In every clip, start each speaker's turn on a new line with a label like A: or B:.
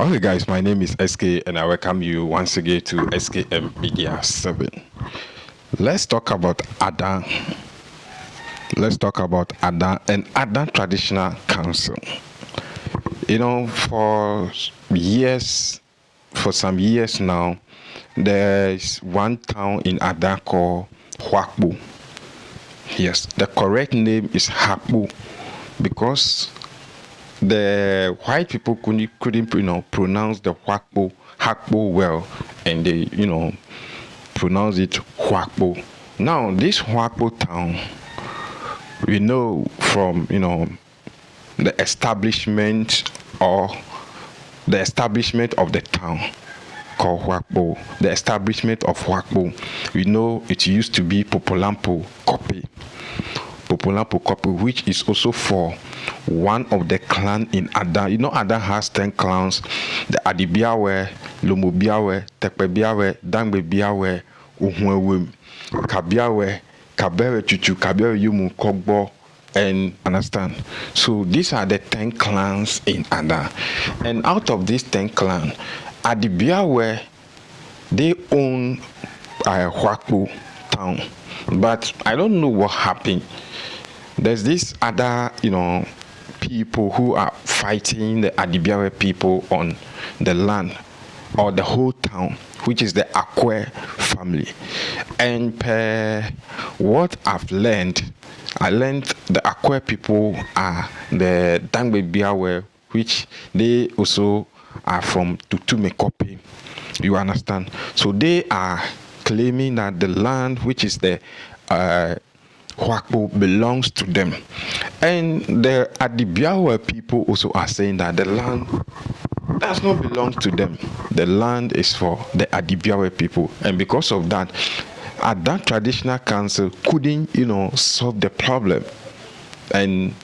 A: Okay, guys, my name is SK, and I welcome you once again to S.K.M Media 7. Let's talk about Ada. Let's talk about Ada and Ada Traditional Council. You know, for some years now, there's one town in Ada called Hwakpo. Yes, the correct name is Hwakpo because the white people couldn't pronounce the Hwakpo well, and they pronounce it Hwakpo. Now this Hwakpo town, we know from the establishment or the establishment of the town called Hwakpo, the establishment of Hwakpo, we know it used to be Puplampu which is also for one of the clan in Ada. You know, Ada has 10 clans: the Adibiawe, Lomobiawe, Tekpebiawe, Dangbebiawe, Uhwewem, Kabiawe, Kabere Chuchu, Kabere Yumu, Kogbo, and understand. So these are the 10 clans in Ada. And out of these 10 clans, Adibiawe, they own Hwakpo town. But I don't know what happened. There's this other, people who are fighting the Adibiawe people on the land or the whole town, which is the Akwe family. And per what I learned the Akwe people are the Dangbebiawe, which they also are from Tutumekope. You understand? So they are claiming that the land, which is the Hwakpo, belongs to them. And the Adibiawe people also are saying that the land does not belong to them. The land is for the Adibiawe people. And because of that, that traditional council couldn't, solve the problem. And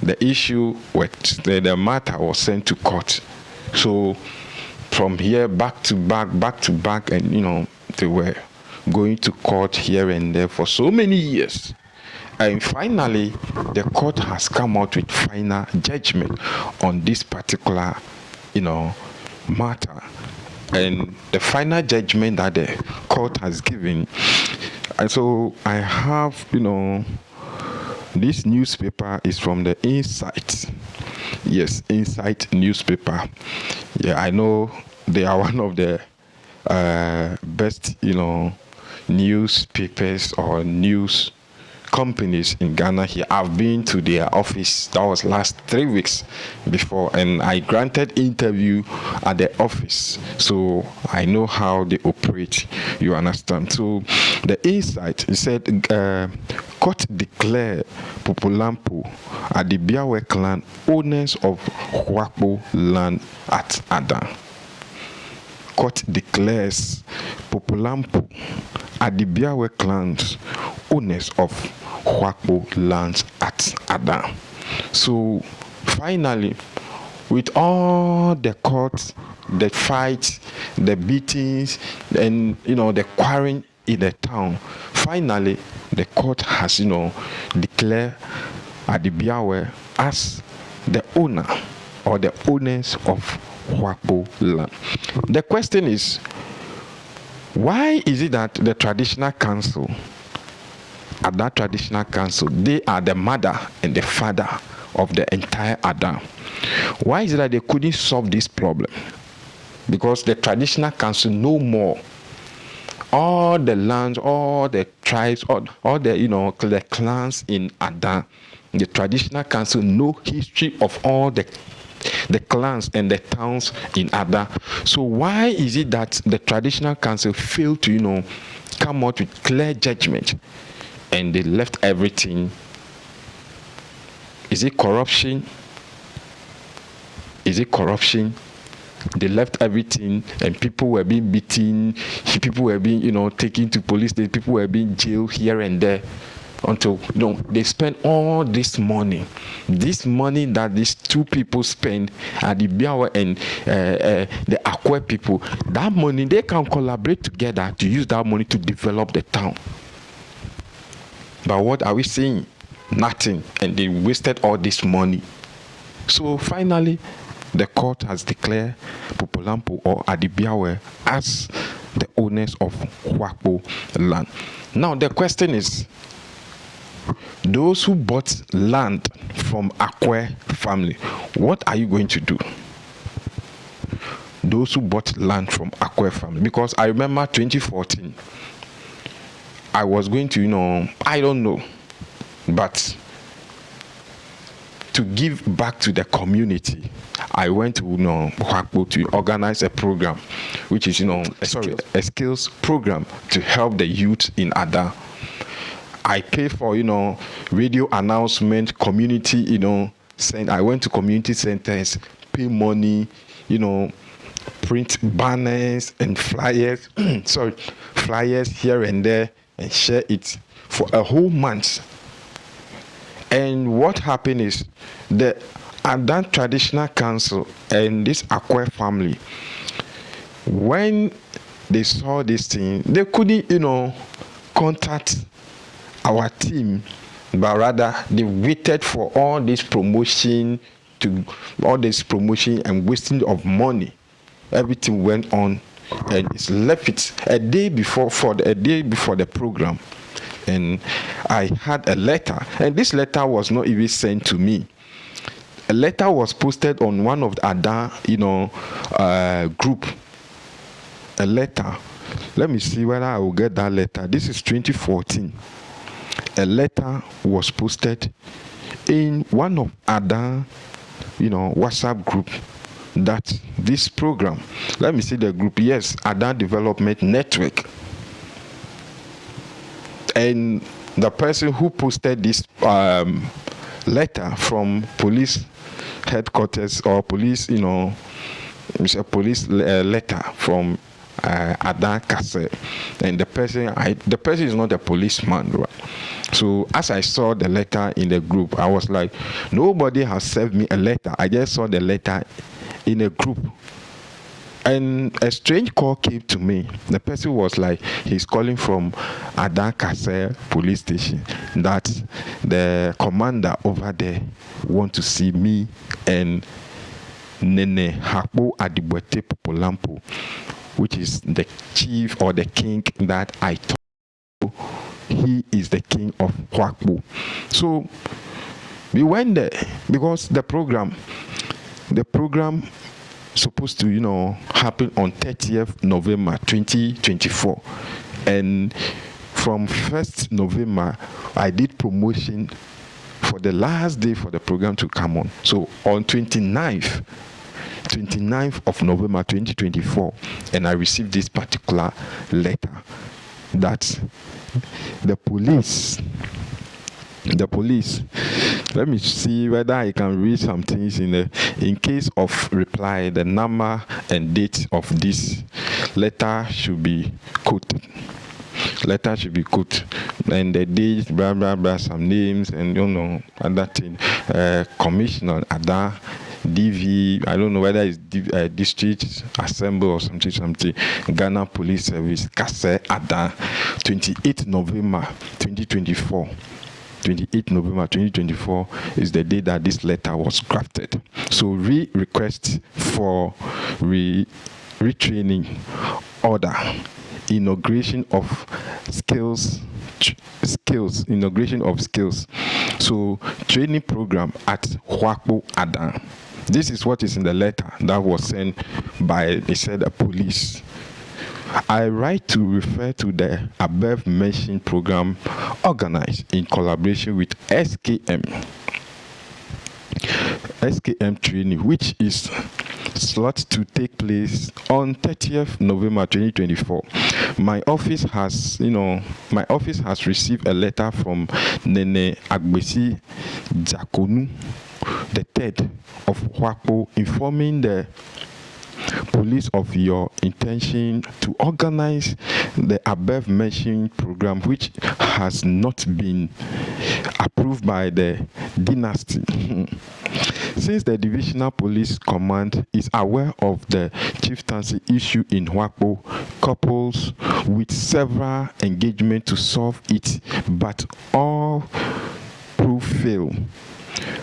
A: the issue with the matter was sent to court. So from here back to back, and they were going to court here and there for so many years. And finally, the court has come out with final judgment on this particular, matter. And the final judgment that the court has given. And so I have, this newspaper is from the Insight. Yes, Insight newspaper. Yeah, I know they are one of the best, newspapers or news companies in Ghana here. I've been to their office. That was last 3 weeks before, and I granted interview at the office, so I know how they operate. You understand? So the Insight, it said, court declare Puplampu Adibiawe clan owners of Hwakpo land at Ada. Court declares Puplampu Adibiawe clans owners of Hwakpo lands at Ada. So finally, with all the courts, the fights, the beatings, and the quarreling in the town, finally the court has declared Adibiawe as the owner or the owners of Hwakpo land. The question is, why is it that the traditional council, at that traditional council, they are the mother and the father of the entire Ada? Why is it that they couldn't solve this problem? Because the traditional council know more. All the lands, all the tribes, all the the clans in Ada, the traditional council know history of all the clans and the towns in Ada. So why is it that the traditional council failed to come out with clear judgment, and they left everything? Is it corruption? They left everything, and people were being beaten, people were being taken to police, people were being jailed here and there, until they spent all this money that these two people spend, Adibiawe and the Akwe people. That money, they can collaborate together to use that money to develop the town. But what are we seeing? Nothing. And they wasted all this money. So finally, the court has declared Puplampu or Adibiawe as the owners of Hwakpo land. Now the question is, those who bought land from Akwe family, what are you going to do? Those who bought land from Akwe family, because I remember 2014, I was going to, I don't know, but to give back to the community, I went to Hwakpo to organize a program, which is a skills program to help the youth in Ada. I pay for radio announcement, community I went to community centers, pay money, print banners and flyers flyers here and there, and share it for a whole month. And what happened is the Adan Traditional Council and this Akwe family, when they saw this thing, they couldn't, contact our team, but rather they waited for all this promotion and wasting of money. Everything went on, and it's left it a day before the program. And I had a letter, and this letter was not even sent to me. A letter was posted on one of the Ada, group. A letter. Let me see whether I will get that letter. This is 2014. A letter was posted in one of Ada, WhatsApp group, that this program. Let me see the group. Yes, Ada Development Network. And the person who posted this letter from police headquarters or police, it's a police letter from Adan Kase, and the person is not a policeman, right? So as I saw the letter in the group, I was like, nobody has served me a letter. I just saw the letter in a group. And a strange call came to me. The person was like, he's calling from Adan Kase police station, that the commander over there want to see me and Nene Hwakpo Adibiawe Puplampu, which is the chief or the king that I told. He is the king of Hwakpo. So we went there because the program supposed to happen on 30th November 2024, and from 1st November I did promotion for the last day for the program to come on. So on 29th of November 2024, and I received this particular letter that the police, let me see whether I can read some things in case of reply. The number and date of this letter should be quoted. And the date, blah blah blah, some names and other thing. Commissioner Ada DV, I don't know whether it's District Assembly or something. Ghana Police Service, Kase Ada, 28 November 2024. 28 November 2024 is the day that this letter was drafted. So request for retraining order, inauguration of skills, inauguration of skills. So training program at Hwakpo Ada. This is what is in the letter that was sent by, they said, a police. I write to refer to the above mentioned program organized in collaboration with S.K.M. S.K.M. training, which is slot to take place on 30th November 2024. My office has received a letter from Nene Agbesi Jakonu, the third of Hwakpo, informing the police of your intention to organize the above mentioned program, which has not been approved by the dynasty. Since the Divisional Police Command is aware of the chieftaincy issue in Hwakpo, couples with several engagements to solve it, but all prove fail.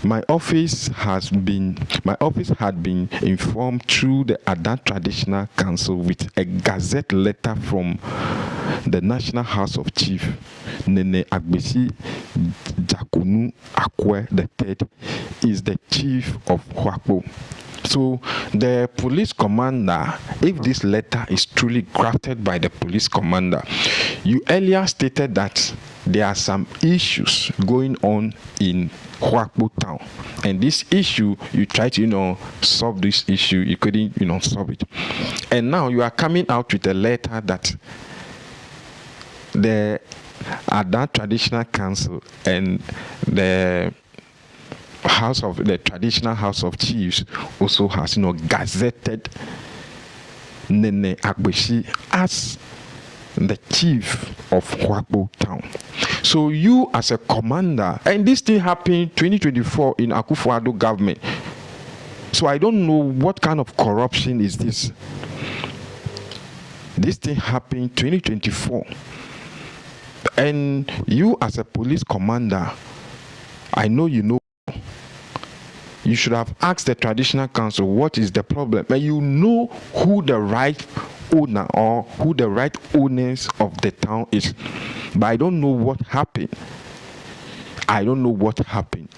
A: My office had been informed through the Ada Traditional Council with a gazette letter from the National House of Chief Nene Agbesi Jakunu Akwe III is the chief of Hwakpo. So the police commander, if this letter is truly crafted by the police commander, you earlier stated that there are some issues going on in Hwakpo town, and this issue you try to solve this issue, you couldn't solve it, and now you are coming out with a letter that the Ada Traditional Council and the traditional House of Chiefs also has gazetted Nene Agbeshi as the chief of Hwakpo town. So you as a commander, and this thing happened 2024 in Akufo-Addo government. So I don't know what kind of corruption is this. This thing happened 2024. And you as a police commander, I know you should have asked the traditional council what is the problem. And you know who the right owner or who the right owners of the town is. But I don't know what happened.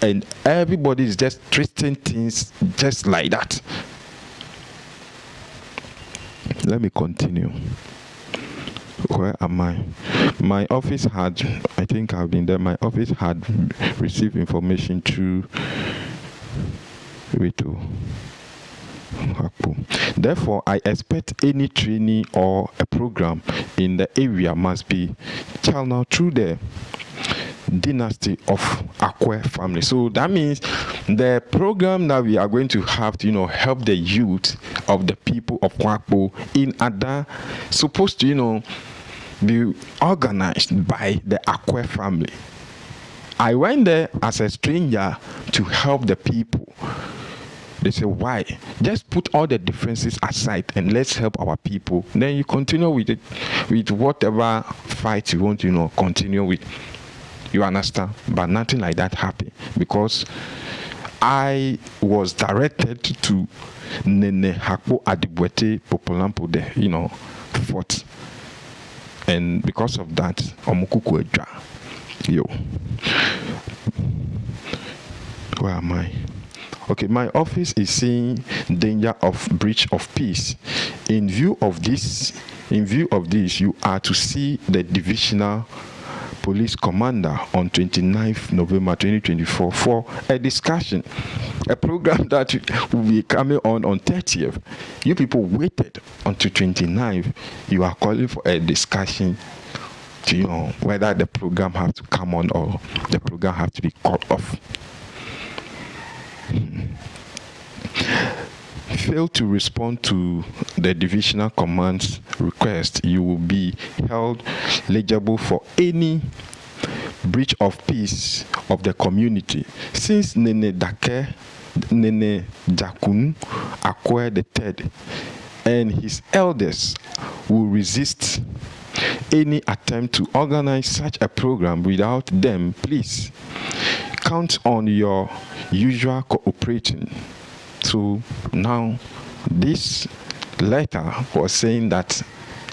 A: And everybody is just treating things just like that. Let me continue. Where am I? My office had, I think I've been there, my office had received information through Therefore, I expect any training or a program in the area must be channeled through the dynasty of Akwe family. So that means the program that we are going to have to help the youth of the people of Hwakpo in Ada supposed to be organized by the Akwe family. I went there as a stranger to help the people. They say, why? Just put all the differences aside and let's help our people. Then you continue with it, with whatever fight you want to continue with. You understand? But nothing like that happened because I was directed to Nene Hwakpo Adibiawe Puplampu there, fort. And because of that, Omukuku Edra. Yo. Where am I? Okay, my office is seeing danger of breach of peace. In view of this, you are to see the divisional police commander on 29th November 2024 for a discussion, a program that will be coming on 30th. You people waited until 29th. You are calling for a discussion to whether the program has to come on or the program has to be cut off. Fail to respond to the divisional command's request, you will be held liable for any breach of peace of the community. Since Nene Jakunu Akwe III and his elders will resist any attempt to organize such a program without them, please count on your usual cooperating. So now this letter was saying that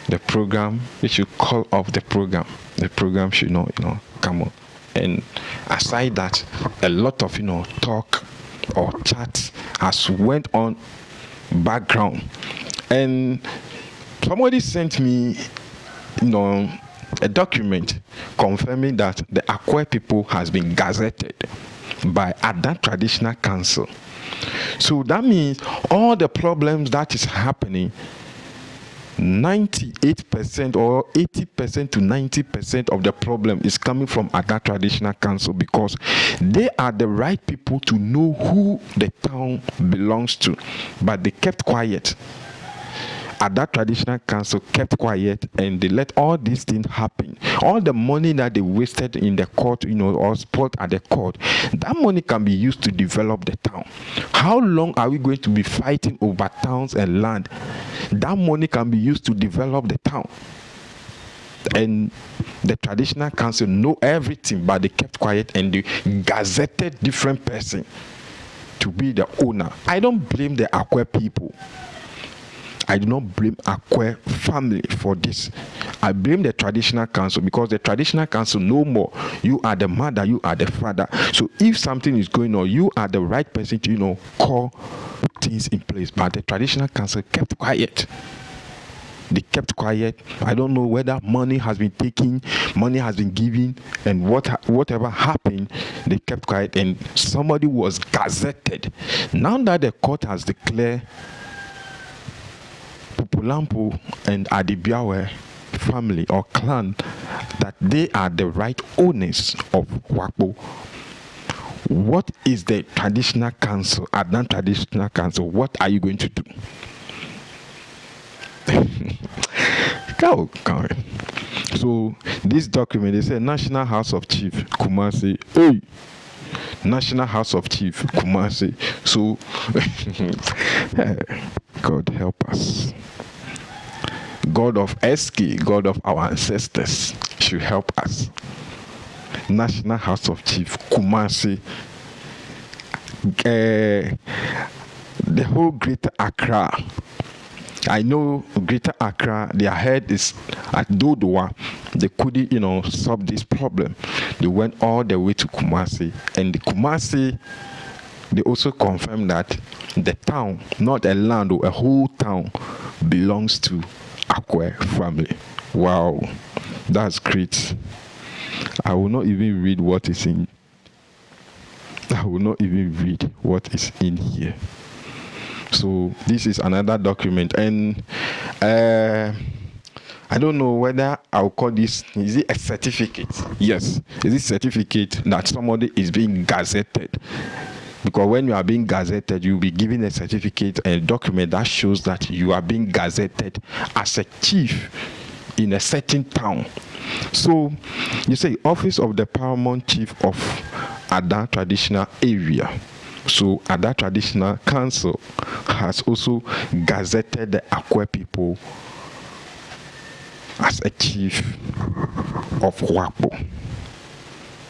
A: the program, we should call off the program. The program should not, come on. And aside that, a lot of, talk or chat has went on background. And somebody sent me, a document confirming that the Akwe people has been gazetted by Ada Traditional Council. So that means all the problems that is happening, 98% or 80% to 90% of the problem is coming from Ada Traditional Council because they are the right people to know who the town belongs to, but they kept quiet. Ada Traditional Council kept quiet and they let all these things happen. All the money that they wasted in the court, or spent at the court, that money can be used to develop the town. How long are we going to be fighting over towns and land? That money can be used to develop the town. And the traditional council know everything, but they kept quiet and they gazetted different person to be the owner. I don't blame the Akwe people. I do not blame Akwe family for this. I blame the traditional council, because the traditional council know more. You are the mother, you are the father. So if something is going on, you are the right person to, call things in place. But the traditional council kept quiet. They kept quiet. I don't know whether money has been taken, money has been given, and whatever happened, they kept quiet, and somebody was gazetted. Now that the court has declared Puplampu and Adibiawe family or clan that they are the right owners of Hwakpo, what is the traditional council, Adan traditional council, what are you going to do? Go. So this document, they say National House of Chief Kumasi. Hey, National House of Chief Kumasi. So God help us. God of S.K., God of our ancestors, should help us. National House of Chief Kumasi. The whole Greater Accra. I know Greater Accra, their head is at Dodowa. They couldn't, solve this problem. They went all the way to Kumasi. And the Kumasi, they also confirmed that the town, not a land or a whole town, belongs to Akwe family. Wow, that's great. I will not even read what is in. I will not even read what is in here. So this is another document, and I don't know whether I'll call this, is it a certificate? Yes, is it certificate that somebody is being gazetted? Because when you are being gazetted, you'll be given a certificate and a document that shows that you are being gazetted as a chief in a certain town. So you say Office of the Paramount Chief of Ada Traditional Area. So Ada Traditional Council has also gazetted the Akwe people as a chief of Hwakpo.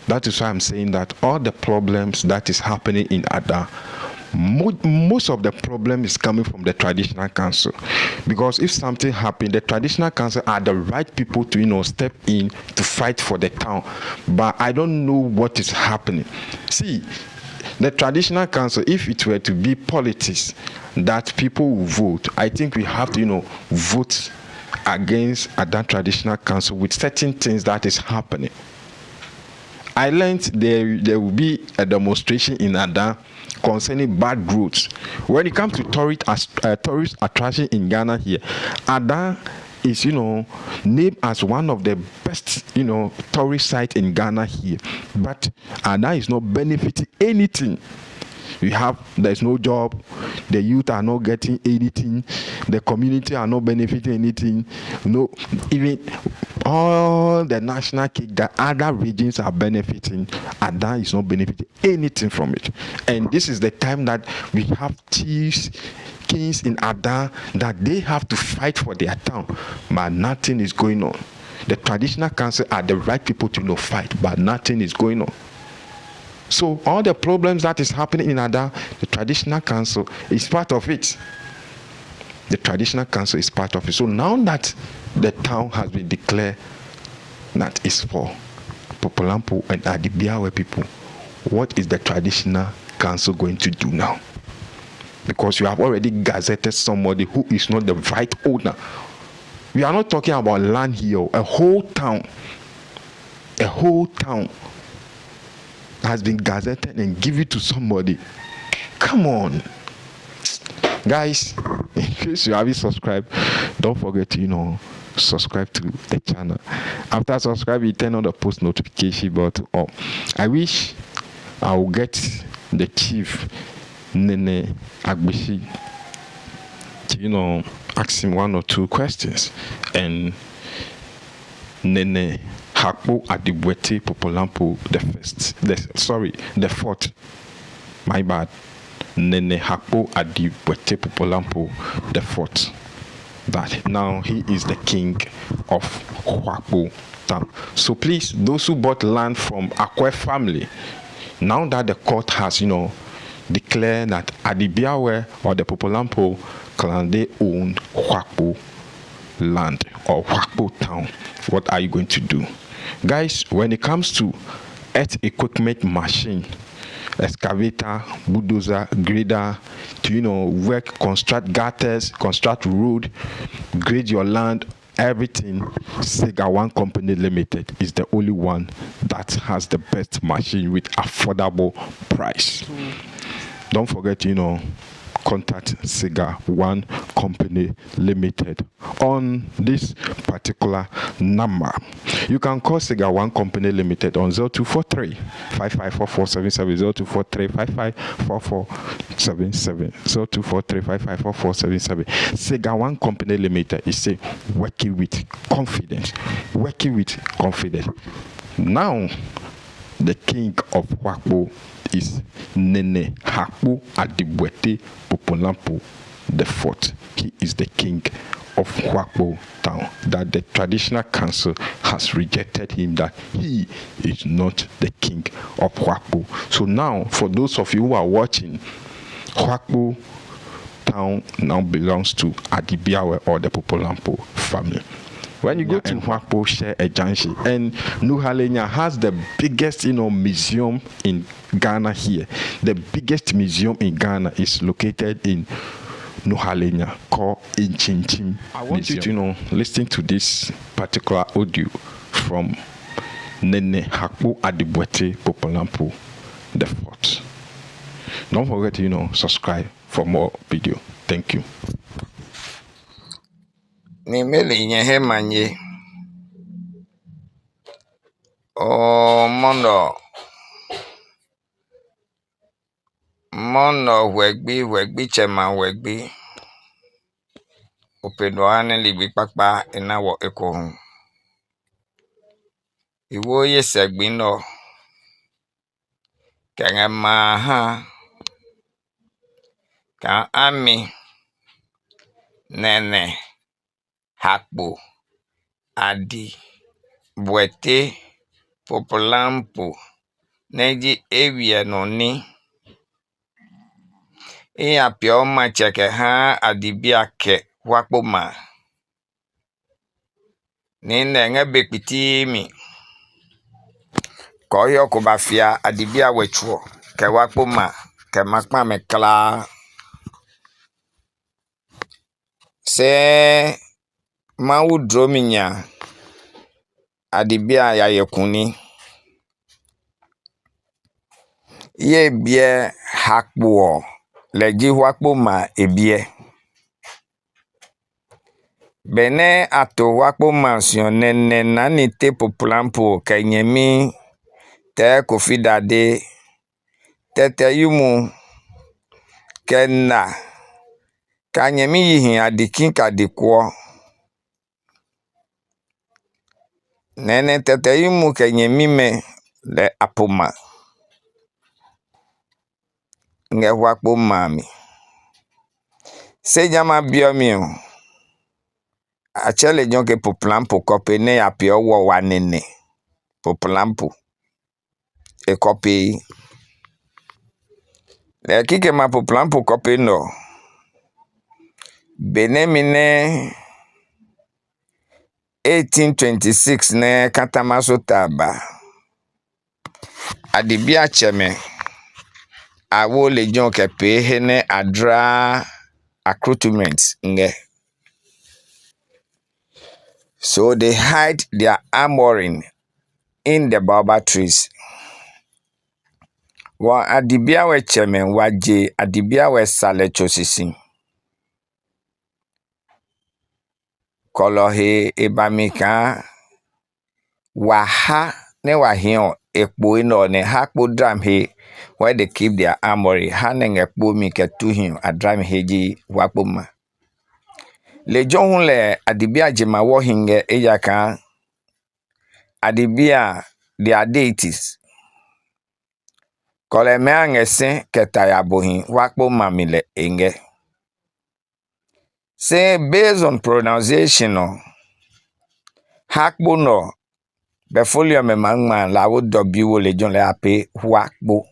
A: That is why I'm saying that all the problems that is happening in Ada, most of the problem is coming from the traditional council. Because if something happened, the traditional council are the right people to, step in to fight for the town. But I don't know what is happening. See, the traditional council, if it were to be politics that people will vote, I think we have to, vote against that traditional council with certain things that is happening. I learned there will be a demonstration in Ada concerning bad roads. When it comes to tourist attraction in Ghana here, Ada is, named as one of the best, tourist sites in Ghana here. But Ada is not benefiting anything. There's no job, the youth are not getting anything, the community are not benefiting anything, no, even all the national cake that other regions are benefiting, Ada is not benefiting anything from it. And this is the time that we have chiefs, kings in Ada, that they have to fight for their town, but nothing is going on. The traditional council are the right people to fight, but nothing is going on. So all the problems that is happening in Ada, the traditional council is part of it. The traditional council is part of it. So now that the town has been declared that is for Puplampu and Adibiawe people, what is the traditional council going to do now? Because you have already gazetted somebody who is not the right owner. We are not talking about land here, a whole town. A whole town has been gazetted and given to somebody. Come on. Guys, in case you haven't subscribed, don't forget to, subscribe to the channel. After subscribing, turn on the post notification button on. I wish I will get the chief, Nene Agbishi, to, ask him one or two questions. And Nene Hwakpo Adibiawe Puplampu the fourth. My bad. Nene Hwakpo Adibiawe Puplampu the fourth. that now he is the king of Hwakpo town. So please, those who bought land from Akwe family, now that the court has, declared that Adibiawe or the Puplampu clan, they own Hwakpo land or Hwakpo town, what are you going to do? Guys, when it comes to earth equipment machine, excavator, bulldozer, grader, to work, construct gutters, construct road, grade your land, everything, Sega One Company Limited is the only one that has the best machine with affordable price. Don't forget, contact Sega One Company Limited on this particular number. You can call Sega One Company Limited on 0243 554477, 0243 554477, 0243 554477. Sega One Company Limited is working with confidence. Working with confidence. Now, the king of Hwakpo is Nene Hwakpo Adibiawe Puplampu the fourth. He is the king of Hwakpo town. That the traditional council has rejected him, that he is not the king of Hwakpo. So now, for those of you who are watching, Hwakpo town now belongs to Adibiawe or the Puplampu family. When you go to Hwakpo, share a junction, and Nuhalenya has the biggest, museum in Ghana here. The biggest museum in Ghana is located in Nuhalenya, called Inchinchim. I want you to, listen to this particular audio from Nene Hwakpo Adibiawe Puplampu the fourth. Don't forget to, subscribe for more video. Thank you.
B: Ni meli nye manye mono wegbi chema wegbi opendo ane libi pakpa inawo eko iwo ye segbi no kengema ha ka ami Nene Hwakpo Adibiawe Puplampu neji ewia noni iya pio ma cheke ha Adibiawe Hwakpo ma ni nenge bekpiti mi koyo kubafia Adibiawe chuo ke Hwakpo ma ke makpa mekla se mawu drominya Adibiawe ya yekuni ye bie Hwakpo leji Hwakpo ma ebie bene ato Hwakpo ma sion nene nani te Puplampu kenyemi te kofidade tete yumu kena kanyemi yihin adikin kadikwo nene tete yumu kenyemi me le apoma nge Hwakpo mami se jama biomio achele jonke Puplampu kopene apio wo wa nene Puplampu e kopi le kike ma Puplampu kopi no benemine 1826 ne katamaso taba Adibiawe cheme awo le jonke pe hene adra accoutrements nge. So they hide their armoring in the baobab trees. Wa Adibiawe cheme waje Adibiawe sale chosisi. Kolohe ebamika waha ne wahion ekpo ino ne Hwakpo dram he where they keep their armory. Haneng ekpo mi ke tuhin adram heji Hwakpo ma. Le johun le Adibiawe jema wo hinge eyaka Adibiawe their deities. Kole me angese ketaya bohin Hwakpo mamile enge. Say based on pronunciation no Hwakpo no befolio me mangman la wo w le jon le ape Hwakpo.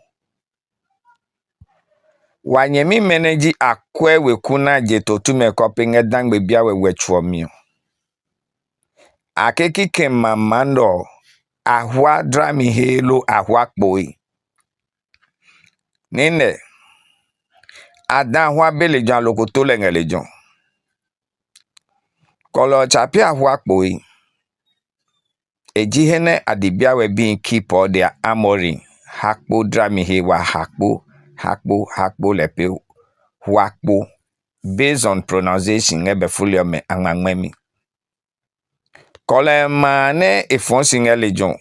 B: Wanyemi meneji akwe we kuna je to tume kopinge dangbe bia we wetwomio. Akeki kemamando ahwa drami helo Hwakpo yi. Nene adan hwa be le jon lokoto le ngele jon. Kolo chapi Hwakpo yi. Ejihene Adibiawe being keep all their armory. Hwakpo drami he wa Hwakpo lepe Hwakpo. Based on pronunciation ebe fulio me angmemi. Kole mane efonsi ngele jon.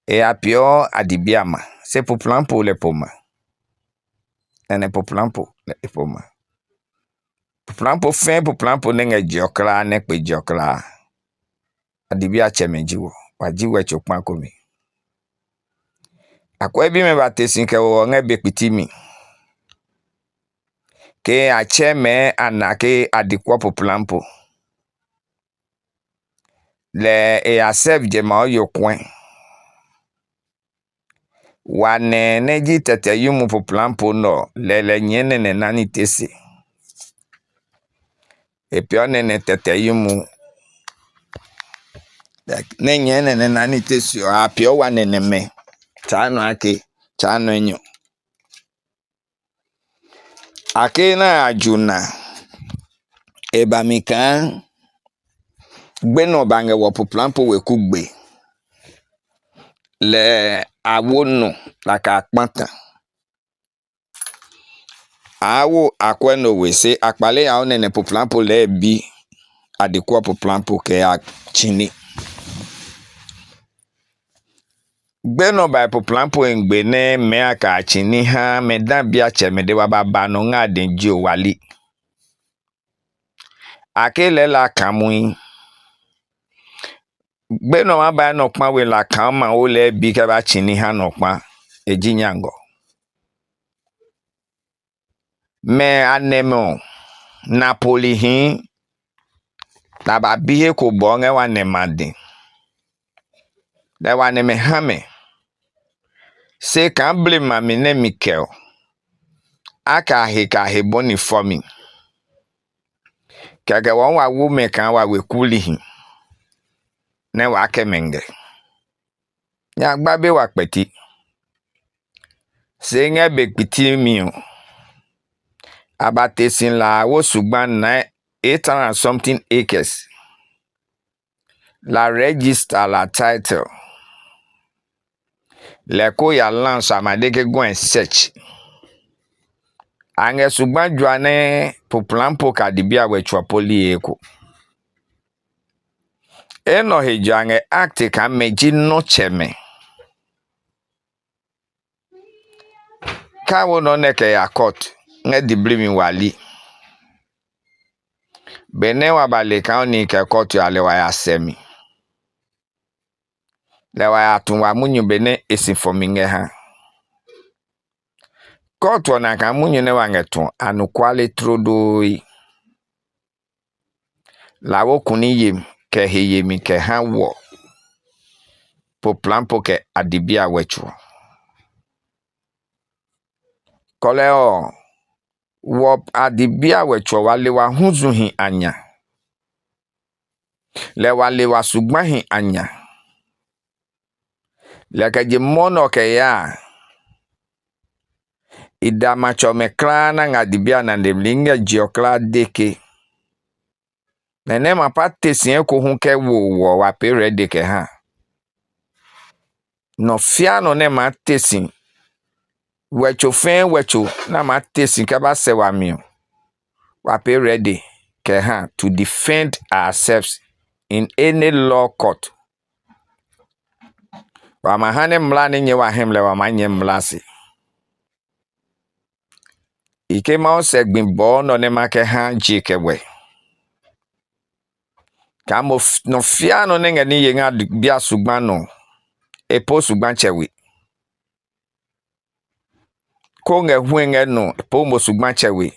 B: E apio Adibiama. Se Puplampu le poma. Ene Puplampu le poma. Puplampu nenge jiokla nekpe jiokla. Adibia chemenjiwo. Wajiwe chokman komi. Akwe bi me batesin ke wo ngebe pitimi. Ke S.K.M anake adikwa Puplampu. Le e asef jema oyo kwen. Wane neji tete yumu Puplampu no le nyene ne nani tese. E pio ne tete yumu ne nyene ne nani tese a pio wane ne me. Chano ake, chano enyo. Ake na ajuna. Eba mika gbeno bange wo Puplampu we kugbe. Le awono la ka akpanta. Awo akweno we se akpale ya one Puplampu le bi adikwa Puplampu ke a chini. Gbeno ba Puplampu engbe ne me aka chini ha me dan bia cheme de wababa no nga denji o wali. Ake le la kamui. Gbeno waba no kma we la kama o le bi ke ba chini ha no kma eji nyango. Me anemo Napoli hin taba bihe ko bonge wane made. Le wane me hame. Se kan blame mami ne Mikel. Aka he boni for me. Kage wa wume kan wa we kuli hin. Ne wa kemenge. Ya gbabe wa peti. Se nge bekpiti miyo. Abate sin la wo sugban na 800 and something acres. La register la title. Le ko ya lance amadeke go and search. Ange sugban jwane Puplampu Adibiawe chwapoli eko. Eno hejange akte ka meji no cheme. Kawo no neke ya court. Nge diblimi wali. Bene wabale ka oni ke court ya lewa ya semi. Lewa ya tunwa munyu bene esinfominge ha. Court wana ka munyu ne wangetun anukwale trodoi. Lawo kuni yem ke heyemi ke ha wo. Puplampu ke Adibiawe chwo. Koleo wo Adibiawe chwo walewa hunzu hin anya. Le walewa sugban hin anya. Le keje mono ke ya. Idama chome klana nga Adibia na ndemlinga jiokla deke. Nene mapate siye kuhunke wo wapere deke ha. No fiano ne matesin. Wecho na matesin kaba sewa miyo. Wape ready ke ha to defend ourselves in any law court. Wamahane mlani nye wahemle wamanye mlasi. Ike mao segbin bo no ne make ha jikewe. Kamo no fiano nenge ni yenga bia sugban no. Epo sugban chewi. Konge huenge no. Epo mo sugban chewi.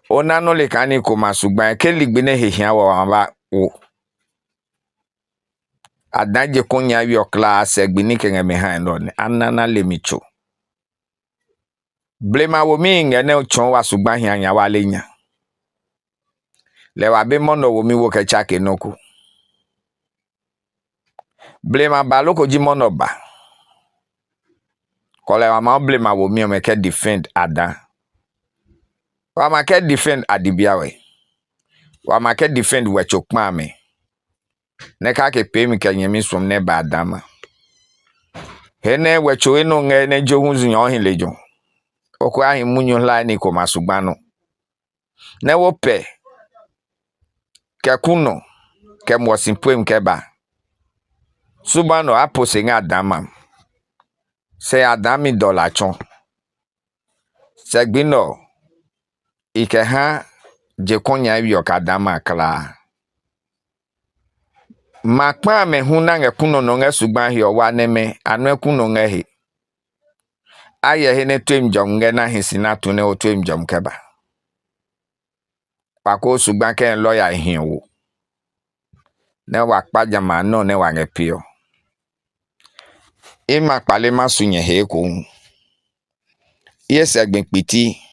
B: ona no le kani ko masugban ke ligbine hehia wa amba wo adaje konya wi class egbini kenga me han no ne anana le micho blema wo mi ngene chon wa sugban hia nya wa lenya le wa be mono wo mi wo ke chake noku blema ba loko ji mono ba kole wa ma blema wo mi o me ke defend ada wa ma ke defend Adibiawe wa ma ke defend wechokma me ne ka ke pe mi ke nyemi som ne ba adama hene wecho eno nge ne johunzu nyo hin lejo okwa ahin munyo la ni ko masugbanu ne wo pe ke kuno ke mwosimpuem ke ba subano apose nga adama se adami dola chon se gbino ike ha je konya wi okadama kla makpa me huna nge kuno no nge sugban hi owa neme anu kuno nge hi aye hene twem jom nge na hisina to ne o twem jom keba pako sugban ke lawyer hin wo ne wa kpajama no ne wa ngepio ima pale masunye he ko yes egbin piti